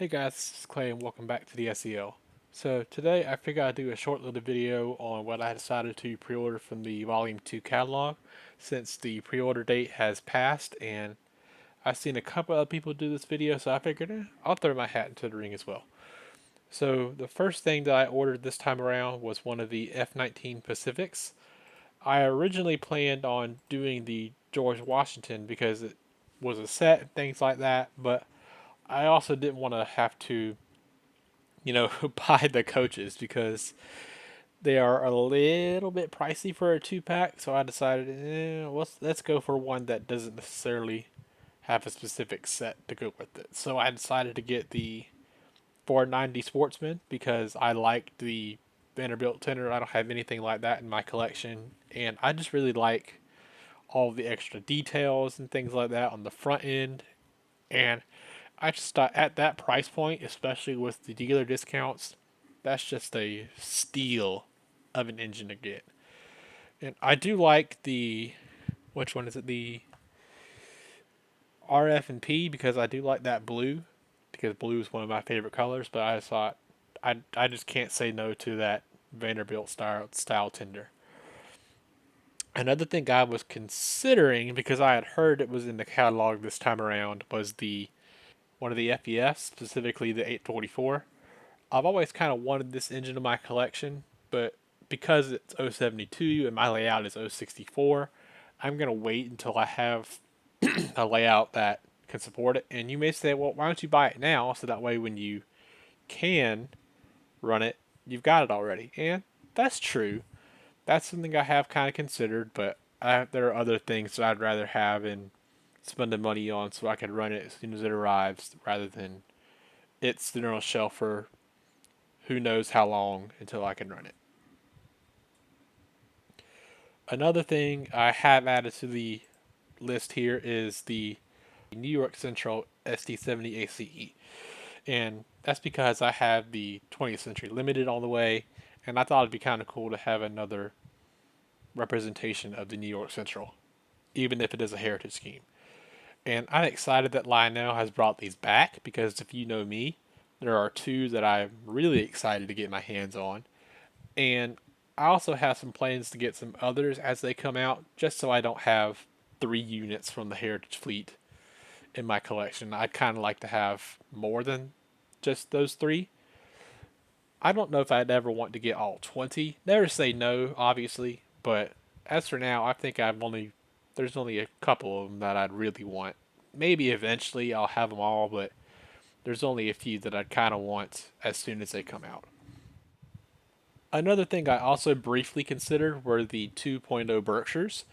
Hey guys, this is Clay and welcome back to the SEL. So today I figured I'd do a short little video on what I decided to pre-order from the Volume 2 catalog since the pre-order date has passed and I've seen a couple of people do this video, so I figured I'll throw my hat into the ring as well. So the first thing that I ordered this time around was one of the F-19 Pacifics. I originally planned on doing the George Washington because it was a set and things like that, but I also didn't want to have to buy the coaches because they are a little bit pricey for a two pack. So I decided, let's go for one that doesn't necessarily have a specific set to go with it. So I decided to get the 490 Sportsman because I like the Vanderbilt Tender. I don't have anything like that in my collection, and I just really like all the extra details and things like that on the front end. And I just thought at that price point, especially with the dealer discounts, that's just a steal of an engine to get. And I do like the which one is it? The RF and P because I do like that blue because blue is one of my favorite colors. But I just thought I just can't say no to that Vanderbilt style tender. Another thing I was considering because I had heard it was in the catalog this time around was the one of the FES, specifically the 844. I've always kind of wanted this engine in my collection, but because it's 072 and my layout is 064, I'm going to wait until I have a layout that can support it. And you may say, well, why don't you buy it now? So that way when you can run it, you've got it already. And that's true. That's something I have kind of considered, but there are other things that I'd rather have and spend the money on so I can run it as soon as it arrives rather than it's sitting on a shelf for who knows how long until I can run it. Another thing I have added to the list here is the New York Central SD70 ACE. And that's because I have the 20th Century Limited on the way, and I thought it'd be kind of cool to have another representation of the New York Central, even if it is a heritage scheme. And I'm excited that Lionel has brought these back because if you know me, there are two that I'm really excited to get my hands on. And I also have some plans to get some others as they come out, just so I don't have 3 units from the Heritage Fleet in my collection. I'd kind of like to have more than just those three. I don't know if I'd ever want to get all 20. Never say no, obviously, but as for now, I think there's only a couple of them that I'd really want. Maybe eventually I'll have them all, but there's only a few that I'd kind of want as soon as they come out. Another thing I also briefly considered were the 2.0 Berkshires,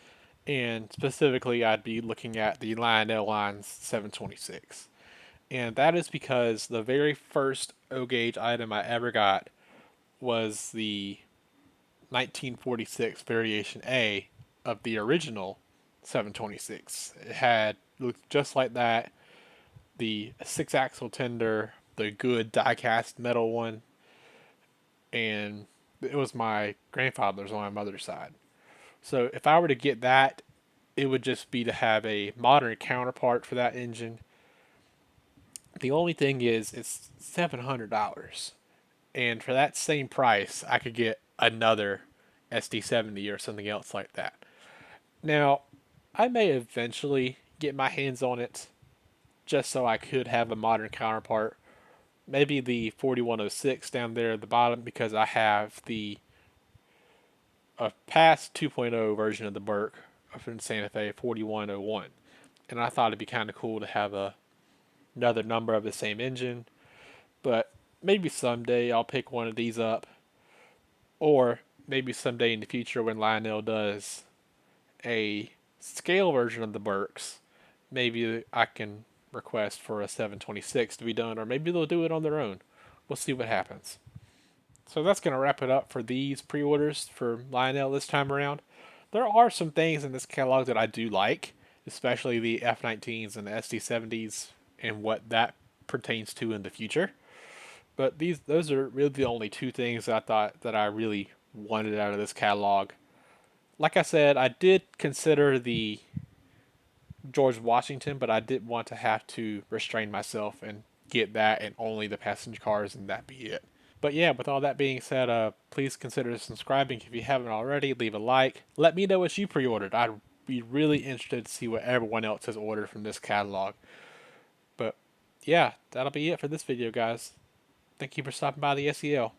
and specifically, I'd be looking at the Lionel Lines 726. And that is because the very first O gauge item I ever got was the 1946 Variation A of the original 726. It had looked just like that, the 6 axle tender, the good die cast metal one, and it was my grandfather's on my mother's side. So if I were to get that, it would just be to have a modern counterpart for that engine. The only thing is, it's $700, and for that same price, I could get another SD70 or something else like that. Now, I may eventually get my hands on it just so I could have a modern counterpart. Maybe the 4106 down there at the bottom because I have the a past 2.0 version of the Burke from Santa Fe 4101. And I thought it'd be kind of cool to have another number of the same engine. But maybe someday I'll pick one of these up. Or maybe someday in the future when Lionel does a scale version of the Burks, maybe I can request for a 726 to be done. Or maybe they'll do it on their own. We'll see what happens. So that's going to wrap it up for these pre orders for Lionel this time around. There are some things in this catalog that I do like, especially the F19s and the SD70s and what that pertains to in the future. But those are really the only two things that I thought that I really wanted out of this catalog. Like I said, I did consider the George Washington, but I didn't want to have to restrain myself and get that and only the passenger cars, and that be it. But yeah, with all that being said, please consider subscribing if you haven't already. Leave a like. Let me know what you pre-ordered. I'd be really interested to see what everyone else has ordered from this catalog. But yeah, that'll be it for this video, guys. Thank you for stopping by the SEL.